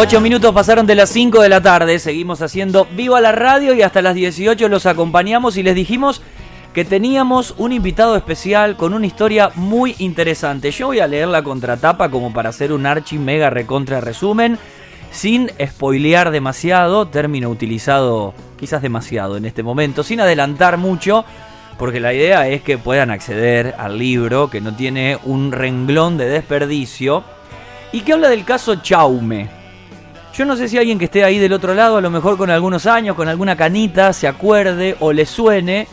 8 minutos pasaron de las 5 de la tarde, seguimos haciendo Viva la Radio y hasta las 18 los acompañamos y les dijimos que teníamos un invitado especial con una historia muy interesante. Yo voy a leer la contratapa como para hacer un archi mega recontra resumen, sin spoilear demasiado, término utilizado quizás demasiado en este momento, sin adelantar mucho, porque la idea es que puedan acceder al libro, que no tiene un renglón de desperdicio, y que habla del caso Chaume. Yo no sé si alguien que esté ahí del otro lado, a lo mejor con algunos años, con alguna canita, se acuerde o le suene,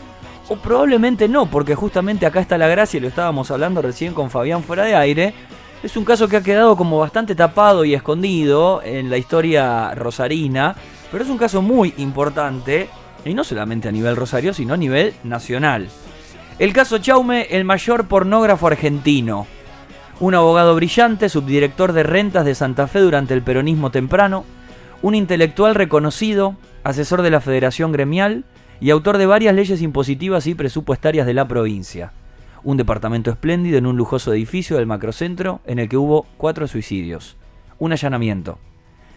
o probablemente no, porque justamente acá está la gracia, y lo estábamos hablando recién con Fabián fuera de aire. Es un caso que ha quedado como bastante tapado y escondido en la historia rosarina, pero es un caso muy importante, y no solamente a nivel Rosario, sino a nivel nacional. El caso Chaume, el mayor pornógrafo argentino. Un abogado brillante, subdirector de rentas de Santa Fe durante el peronismo temprano, un intelectual reconocido, asesor de la Federación Gremial y autor de varias leyes impositivas y presupuestarias de la provincia. Un departamento espléndido en un lujoso edificio del macrocentro en el que hubo 4 suicidios, un allanamiento,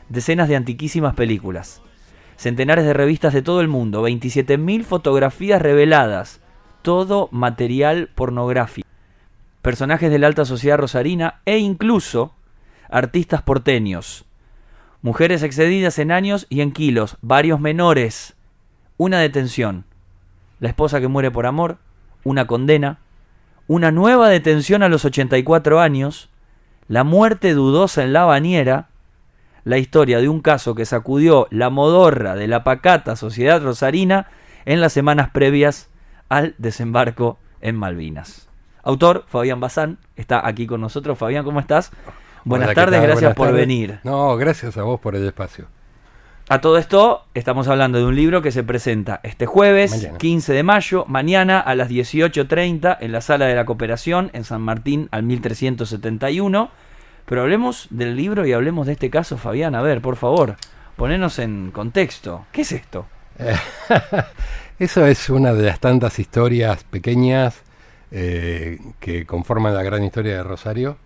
decenas de antiquísimas películas, centenares de revistas de todo el mundo, 27.000 fotografías reveladas, todo material pornográfico, personajes de la alta sociedad rosarina e incluso artistas porteños, mujeres excedidas en años y en kilos, varios menores, una detención, la esposa que muere por amor, una condena, una nueva detención a los 84 años, la muerte dudosa en la bañera, la historia de un caso que sacudió la modorra de la pacata sociedad rosarina en las semanas previas al desembarco en Malvinas. Autor, Fabián Bazán, está aquí con nosotros. Fabián, ¿cómo estás? Buenas tardes, gracias por venir. No, gracias a vos por el espacio. A todo esto, estamos hablando de un libro que se presenta este jueves, mañana. 15 de mayo, mañana a las 18:30 en la Sala de la Cooperación en San Martín al 1371. Pero hablemos del libro y hablemos de este caso, Fabián. A ver, por favor, ponenos en contexto. ¿Qué es esto? Eso es una de las tantas historias pequeñas que conforman la gran historia de Rosario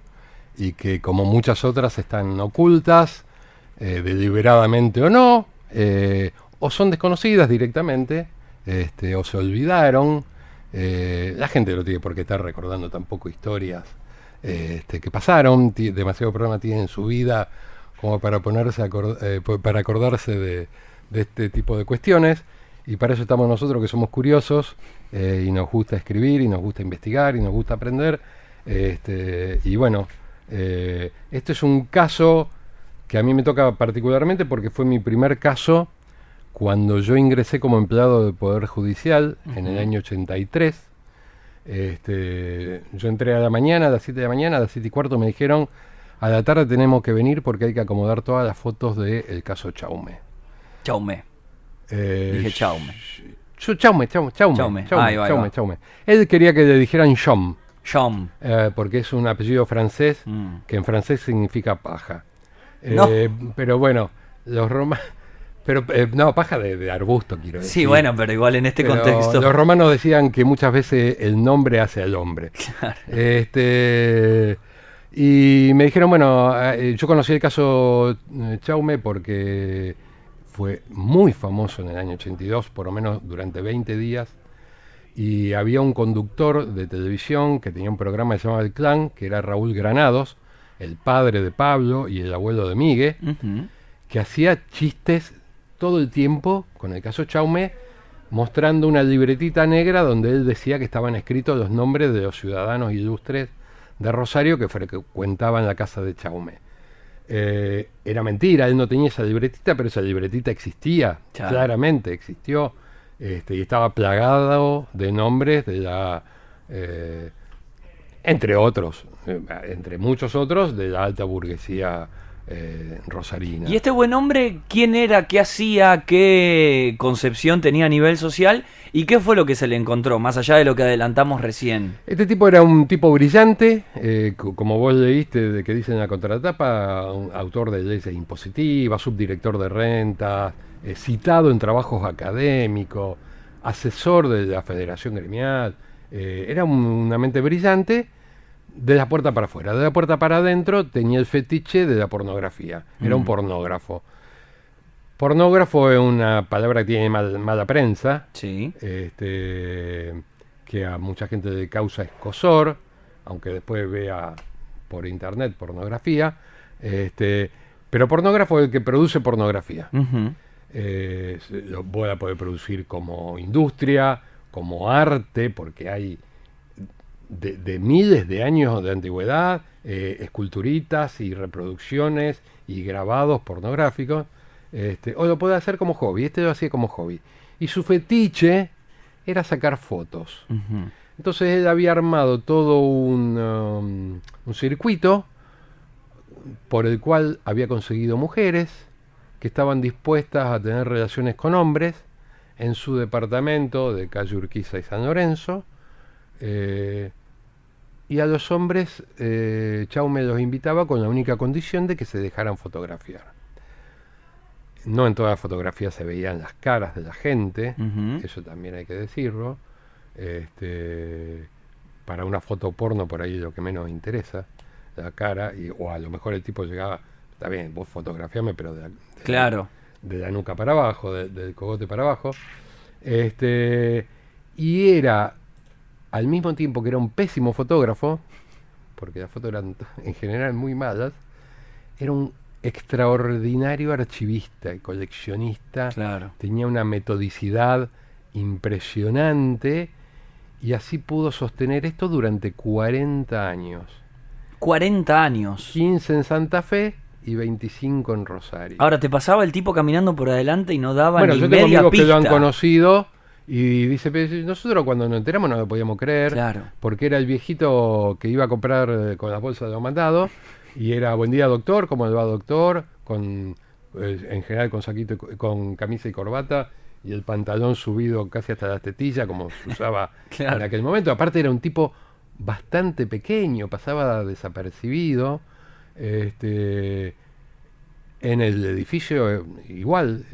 y que, como muchas otras, están ocultas, deliberadamente o no, o son desconocidas directamente, o se olvidaron. La gente no tiene por qué estar recordando tampoco historias que pasaron, demasiado programa tiene en su vida como para ponerse para acordarse de este tipo de cuestiones, y para eso estamos nosotros, que somos curiosos, y nos gusta escribir y nos gusta investigar y nos gusta aprender, y bueno, este es un caso que a mí me toca particularmente porque fue mi primer caso cuando yo ingresé como empleado del Poder Judicial en el año 83. Yo entré a la mañana, a las 7 de la mañana, a las 7:15 me dijeron: a la tarde tenemos que venir porque hay que acomodar todas las fotos del caso Chaume. Chaume. Dije Chaume. Chaume. Él quería que le dijeran Chaume. Chaume. Porque es un apellido francés que en francés significa paja. No. Pero bueno, los romanos... Pero no, paja de arbusto, quiero decir. Sí, bueno, pero igual en este contexto. Los romanos decían que muchas veces el nombre hace al hombre. Claro. Y me dijeron, bueno, yo conocí el caso Chaume porque fue muy famoso en el año 82, por lo menos durante 20 días. Y había un conductor de televisión que tenía un programa que se llamaba El Clan, que era Raúl Granados, el padre de Pablo y el abuelo de Migue, que hacía chistes todo el tiempo con el caso Chaume, mostrando una libretita negra donde él decía que estaban escritos los nombres de los ciudadanos ilustres de Rosario que frecuentaban la casa de Chaume. Era mentira, él no tenía esa libretita, pero esa libretita existía, claro. Claramente existió, y estaba plagado de nombres de la... entre otros, entre muchos otros, de la alta burguesía rosarina. ¿Y este buen hombre quién era, qué hacía, qué concepción tenía a nivel social y qué fue lo que se le encontró, más allá de lo que adelantamos recién? Este tipo era un tipo brillante, como vos leíste de que dice en la contratapa, un autor de leyes impositivas, subdirector de rentas, citado en trabajos académicos, asesor de la Federación Gremial. Era una mente brillante, de la puerta para afuera. De la puerta para adentro tenía el fetiche de la pornografía. Era un pornógrafo. Pornógrafo es una palabra que tiene mala prensa, Sí. Que a mucha gente le causa escozor, aunque después vea por internet pornografía. Pero pornógrafo es el que produce pornografía. Ujú. Lo voy a poder producir como industria, como arte, porque hay de miles de años de antigüedad, esculturitas y reproducciones y grabados pornográficos, o lo puede hacer como hobby. Lo hacía como hobby. Y su fetiche era sacar fotos. Ujú. Entonces él había armado todo un circuito por el cual había conseguido mujeres que estaban dispuestas a tener relaciones con hombres en su departamento de calle Urquiza y San Lorenzo. Y a los hombres Chaume los invitaba con la única condición de que se dejaran fotografiar. No en todas las fotografías se veían las caras de la gente, Ujú. eso también hay que decirlo. Para una foto porno por ahí lo que menos interesa, la cara, o a lo mejor el tipo llegaba, está bien, vos fotografiame, pero Claro. de la nuca para abajo, del cogote para abajo. Y era, al mismo tiempo que era un pésimo fotógrafo, porque las fotos eran en general muy malas, era un extraordinario archivista y coleccionista. Claro. Tenía una metodicidad impresionante y así pudo sostener esto durante 40 años. 40 años. 15 en Santa Fe y 25 en Rosario. Ahora, te pasaba el tipo caminando por adelante y no daba Bueno, ni yo tengo media amigos pista. que lo han conocido y dice, pero nosotros cuando nos enteramos no lo podíamos creer, Claro. porque era el viejito que iba a comprar con las bolsas de los mandados y era buen día doctor, ¿cómo le va doctor? En general con saquito, con camisa y corbata y el pantalón subido casi hasta las tetillas como se usaba Claro. en aquel momento. Aparte era un tipo bastante pequeño, pasaba desapercibido. En el edificio igual,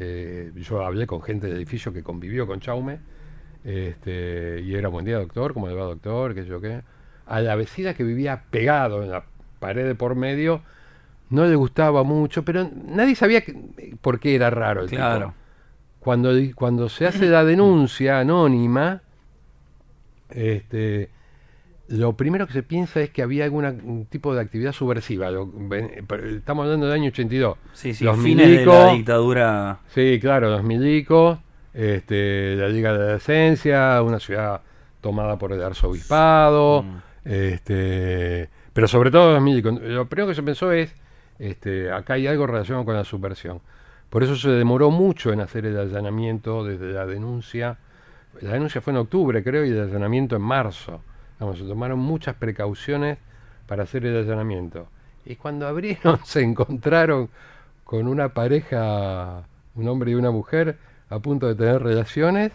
yo hablé con gente del edificio que convivió con Chaume, y era buen día doctor, ¿cómo le va doctor? ¿Qué sé yo qué? A la vecina que vivía pegado en la pared de por medio no le gustaba mucho, pero nadie sabía por qué era raro el Claro. tipo. Cuando se hace la denuncia anónima, lo primero que se piensa es que había algún tipo de actividad subversiva. Estamos hablando del año 82. Sí, sí, Los fines de la milicos, dictadura. sí, claro, los milicos, la Liga de la Decencia, una ciudad tomada por el arzobispado, pero sobre todo los milicos. Lo primero que se pensó es, acá hay algo relacionado con la subversión. Por eso se demoró mucho en hacer el allanamiento desde la denuncia. La denuncia fue en octubre, creo, y el allanamiento en marzo. Vamos, se tomaron muchas precauciones para hacer el allanamiento. Y cuando abrieron se encontraron con una pareja, un hombre y una mujer, a punto de tener relaciones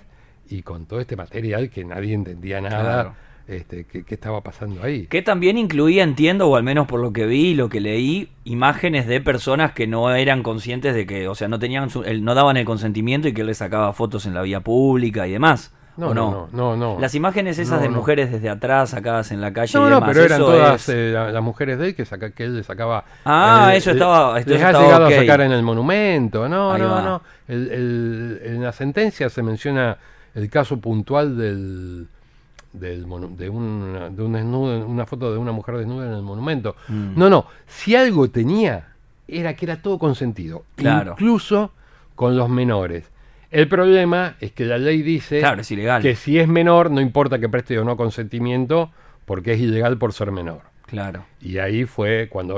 y con todo este material que nadie entendía nada. Claro. ¿Qué estaba pasando ahí? Que también incluía, entiendo, o al menos por lo que vi y lo que leí, imágenes de personas que no eran conscientes de que, o sea, no tenían no daban el consentimiento y que él les sacaba fotos en la vía pública y demás. ¿O No. Las imágenes esas de mujeres desde atrás, sacadas en la calle y No, demás. pero eran eso todas es- las mujeres de él que él le sacaba. Eso estaba. Esto Les ha estaba llegado ok. a sacar en el monumento. No. Ahí va. En la sentencia se menciona el caso puntual de un desnudo, una foto de una mujer desnuda en el monumento. No. Si algo tenía, era que era todo consentido. Claro. Incluso con los menores. El problema es que la ley dice Claro, es ilegal. que si es menor, no importa que preste o no consentimiento, porque es ilegal por ser menor. Claro. Y ahí fue cuando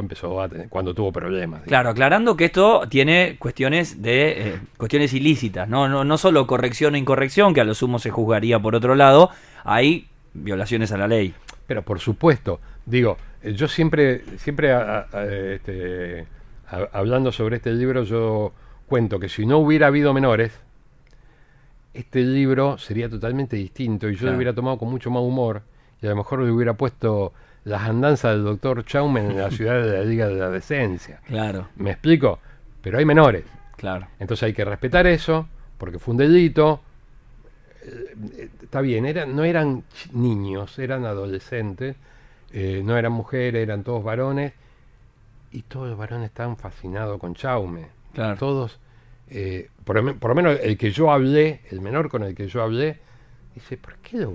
cuando tuvo problemas. Claro, aclarando que esto tiene cuestiones de cuestiones ilícitas, no solo corrección o incorrección, que a lo sumo se juzgaría por otro lado, hay violaciones a la ley. Pero por supuesto, digo, yo siempre hablando sobre este libro, yo cuento que si no hubiera habido menores, este libro sería totalmente distinto y yo Claro. lo hubiera tomado con mucho más humor y a lo mejor le hubiera puesto las andanzas del doctor Chaume en la ciudad de la Liga de la Decencia. Claro, ¿Me explico? Pero hay menores. claro. Entonces hay que respetar eso, porque fue un delito. Está bien, no eran niños, eran adolescentes. no eran mujeres, eran todos varones, y todos los varones estaban fascinados con Chaume. Claro. Todos, por lo menos el que yo hablé, el menor con el que yo hablé, dice, ¿por qué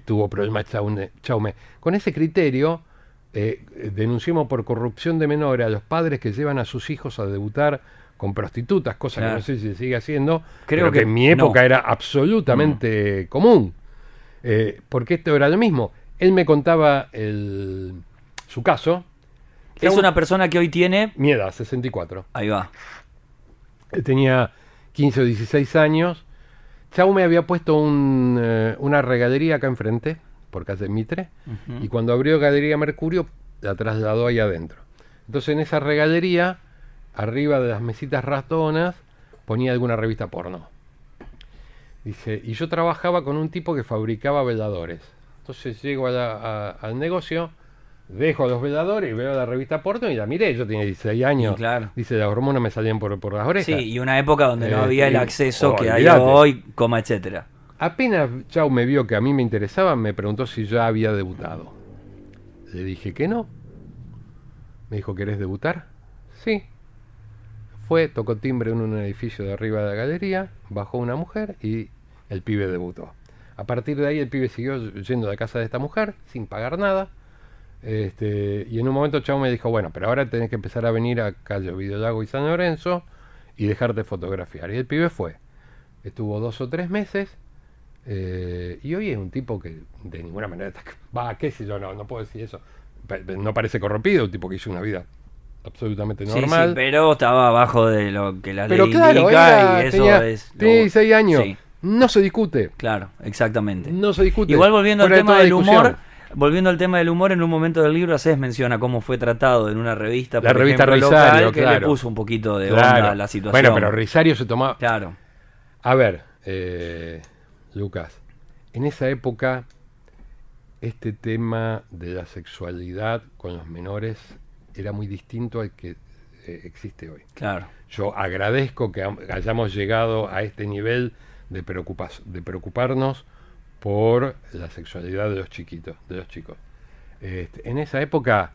tuvo problemas Chaume? Con ese criterio, denunciamos por corrupción de menores a los padres que llevan a sus hijos a debutar con prostitutas, cosa que no sé si se sigue haciendo, pero que en mi época era absolutamente común. Porque esto era lo mismo. Él me contaba su caso. Es una persona que hoy tiene... Mi edad, 64. Ahí va. Tenía 15 o 16 años. Chaume había puesto una regadería acá enfrente, por calle Mitre, y cuando abrió Galería Mercurio, la trasladó ahí adentro. Entonces en esa regadería, arriba de las mesitas ratonas, ponía alguna revista porno. Dice, y yo trabajaba con un tipo que fabricaba veladores. Entonces llego al negocio, dejo los veladores y veo la revista porno y la miré. Yo tenía 16 años. Claro. Dice, las hormonas me salían por las orejas. Sí, y una época donde no había el acceso que hay hoy, etcétera. Apenas Chau me vio que a mí me interesaba, me preguntó si ya había debutado. Le dije que no. Me dijo, ¿querés debutar? Sí. Fue, tocó timbre en un edificio de arriba de la galería, bajó una mujer y el pibe debutó. A partir de ahí el pibe siguió yendo a la casa de esta mujer sin pagar nada. Y en un momento Chau me dijo, bueno, pero ahora tenés que empezar a venir a Calle Videolago y San Lorenzo y dejarte fotografiar. Y el pibe fue. Estuvo 2 o 3 meses. Y hoy es un tipo que de ninguna manera qué sé yo, no puedo decir eso. No parece corrompido, un tipo que hizo una vida absolutamente normal. Sí, pero estaba abajo de lo que la ley claro, indica y eso tenía es... 16 años. Sí. No se discute. Claro, exactamente. No se discute. Igual volviendo al tema del discusión. humor, en un momento del libro haces mención a cómo fue tratado en una revista, la por revista ejemplo, Risario, local, que le puso un poquito de onda a la situación. Bueno, pero Risario se tomaba... Claro. A ver, Lucas, en esa época este tema de la sexualidad con los menores era muy distinto al que existe hoy. Claro. Yo agradezco que hayamos llegado a este nivel de preocuparnos por la sexualidad de los chiquitos, de los chicos. En esa época,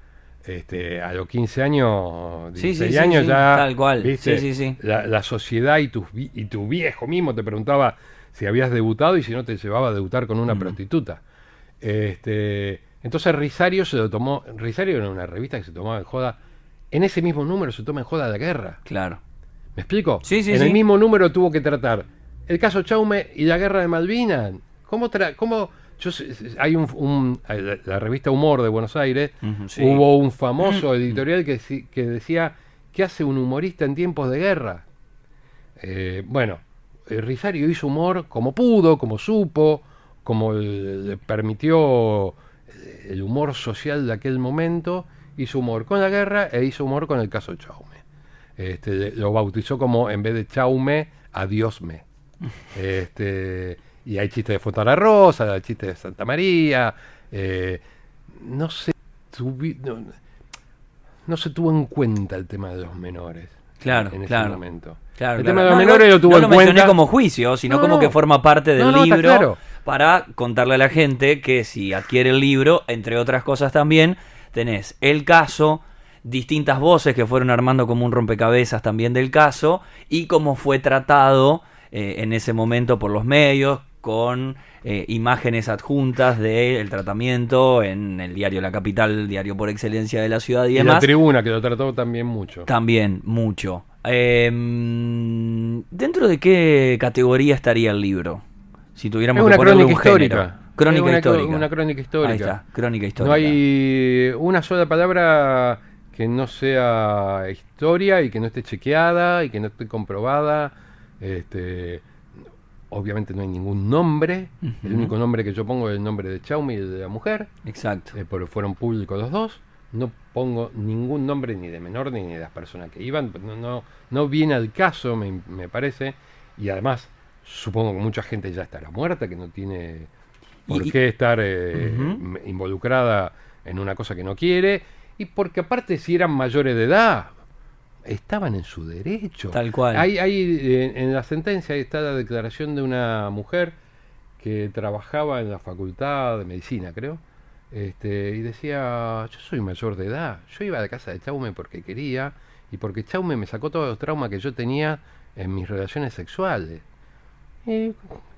a los 15 años, 16 años ya, tal cual. ¿viste? Sí. La sociedad y tu viejo mismo te preguntaba si habías debutado y si no te llevaba a debutar con una prostituta. Entonces Risario se lo tomó. Risario era una revista que se tomaba en joda. En ese mismo número se toma en joda la guerra. Claro. ¿Me explico? Sí. En el mismo número tuvo que tratar el caso Chaume y la guerra de Malvinas. Hay la revista Humor de Buenos Aires, hubo un famoso editorial que decía, ¿qué hace un humorista en tiempos de guerra? Risario hizo humor como pudo, como supo, como le permitió el humor social de aquel momento. Hizo humor con la guerra e hizo humor con el caso Chaume. Lo bautizó como, en vez de Chaume, Adiosme. Y hay chistes de Fontana Rosa, hay chistes de Santa María. No se tuvo en cuenta el tema de los menores. Claro, en ese momento. Claro, el tema de los menores lo tuvo en cuenta. No lo mencioné como juicio, sino como que forma parte del libro, claro, para contarle a la gente que si adquiere el libro, entre otras cosas también, tenés el caso, distintas voces que fueron armando como un rompecabezas también del caso, y cómo fue tratado en ese momento por los medios, con imágenes adjuntas del tratamiento en el diario La Capital, el diario por excelencia de la ciudad y demás. La Tribuna, que lo trató también mucho. También, mucho. ¿Dentro de qué categoría estaría el libro? Si tuviéramos que ponerle un histórica. Género. Crónica histórica. Una crónica histórica. Ahí está, crónica histórica. No hay una sola palabra que no sea historia y que no esté chequeada y que no esté comprobada. Obviamente no hay ningún nombre. El único nombre que yo pongo es el nombre de Chaume y el de la mujer. Exacto. Porque fueron públicos los dos. No pongo ningún nombre ni de menor ni de las personas que iban. No viene al caso, me parece. Y además, supongo que mucha gente ya estará muerta, que no tiene por qué estar involucrada en una cosa que no quiere. Y porque aparte, si eran mayores de edad, estaban en su derecho. Tal cual. En la sentencia está la declaración de una mujer que trabajaba en la facultad de medicina, creo, y decía, yo soy mayor de edad, yo iba a la casa de Chaume porque quería y porque Chaume me sacó todos los traumas que yo tenía en mis relaciones sexuales. Y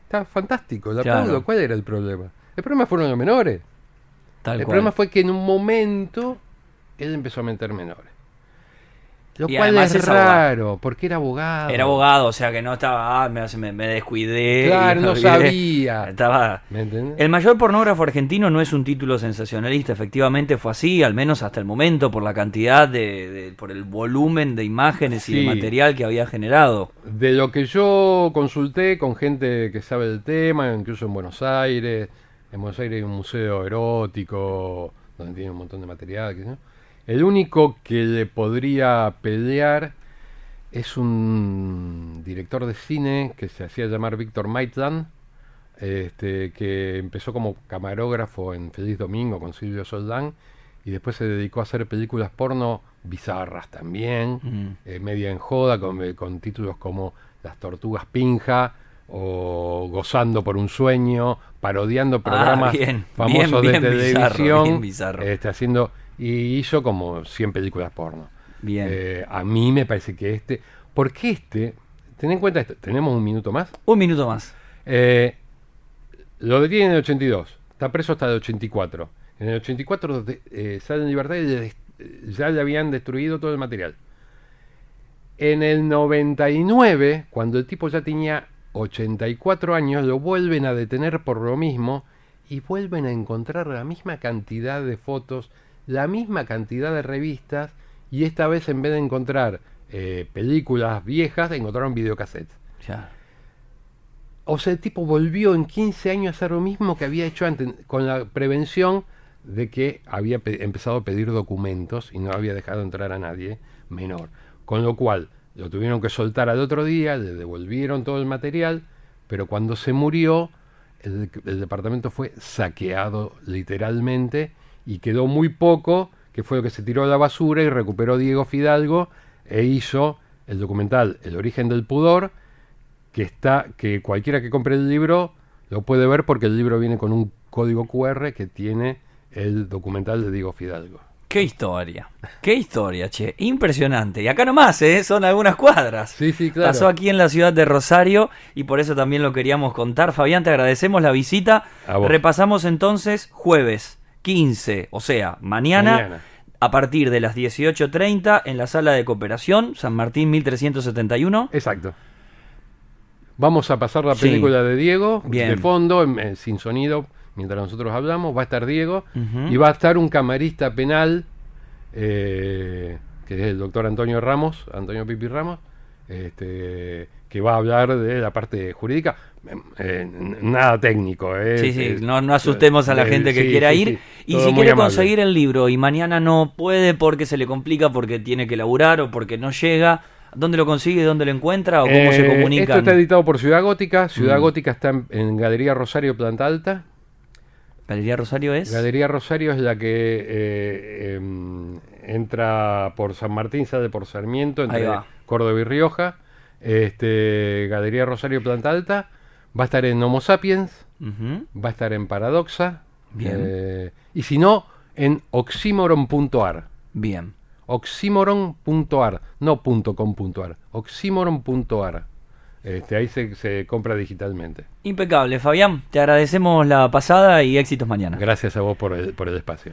está fantástico, la Claro. aplaudo. ¿Cuál era el problema? El problema fueron los menores. Tal El cual. problema fue que en un momento él empezó a meter menores. Lo Y cual además es es abogado. raro, porque era abogado. Era abogado, o sea que no estaba, me descuidé. Claro, y me no olvidé. sabía. Estaba... ¿Me entendés? El mayor pornógrafo argentino no es un título sensacionalista, efectivamente fue así, al menos hasta el momento, por la cantidad por el volumen de imágenes y de Sí. material que había generado. De lo que yo consulté con gente que sabe del tema, incluso en Buenos Aires hay un museo erótico donde tiene un montón de material. ¿Qué sé yo? El único que le podría pelear es un director de cine que se hacía llamar Víctor Maitland, que empezó como camarógrafo en Feliz Domingo con Silvio Soldán y después se dedicó a hacer películas porno bizarras también, media en joda, con títulos como Las Tortugas Pinja o Gozando por un Sueño, parodiando programas bien, famosos bien de televisión, bien bizarro. haciendo, y hizo como 100 películas porno. Bien. A mí me parece que porque ten en cuenta esto, tenemos un minuto más. Un minuto más. Lo detienen en el 82, está preso hasta el 84. En el 84 sale en libertad y ya le habían destruido todo el material. En el 99, cuando el tipo ya tenía 84 años, lo vuelven a detener por lo mismo y vuelven a encontrar la misma cantidad de fotos, la misma cantidad de revistas, y esta vez en vez de encontrar películas viejas, encontraron videocassettes. Ya. O sea, el tipo volvió en 15 años a hacer lo mismo que había hecho antes, con la prevención de que había empezado a pedir documentos y no había dejado entrar a nadie menor. Con lo cual, lo tuvieron que soltar al otro día, le devolvieron todo el material, pero cuando se murió, el departamento fue saqueado literalmente y quedó muy poco, que fue lo que se tiró a la basura y recuperó Diego Fidalgo e hizo el documental El origen del pudor, que cualquiera que compre el libro lo puede ver porque el libro viene con un código QR que tiene el documental de Diego Fidalgo. Qué historia, che, impresionante. Y acá nomás, son algunas cuadras. Sí, sí, claro. Pasó aquí en la ciudad de Rosario y por eso también lo queríamos contar. Fabián, te agradecemos la visita. A vos. Repasamos entonces jueves 15, o sea, mañana. A partir de las 18:30 en la sala de cooperación, San Martín 1371. Exacto. Vamos a pasar la Sí. película de Diego, Bien. de fondo, sin sonido, mientras nosotros hablamos. Va a estar Diego Ujú. y va a estar un camarista penal, que es el doctor Antonio Pipi Ramos, que va a hablar de la parte jurídica. Nada técnico. Sí, no asustemos a la gente que quiera ir. Y todo si muy quiere amable. conseguir el libro y mañana no puede porque se le complica, porque tiene que laburar o porque no llega, ¿dónde lo consigue? ¿Dónde lo encuentra? ¿O cómo se Esto comunican? está editado por Ciudad Gótica. Ciudad Gótica está en Galería Rosario, Planta Alta. ¿Galería Rosario es? Galería Rosario es la que entra por San Martín, sale por Sarmiento, Ahí entre va. Córdoba y Rioja. Galería Rosario, Planta Alta. Va a estar en Homo Sapiens, Ujú. va a estar en Paradoxa. Bien. Y si no, en oxímoron.ar. Bien. Oxímoron.ar, no .com.ar. Oxímoron.ar. Ahí se compra digitalmente. Impecable, Fabián. Te agradecemos la pasada y éxitos mañana. Gracias a vos por el espacio.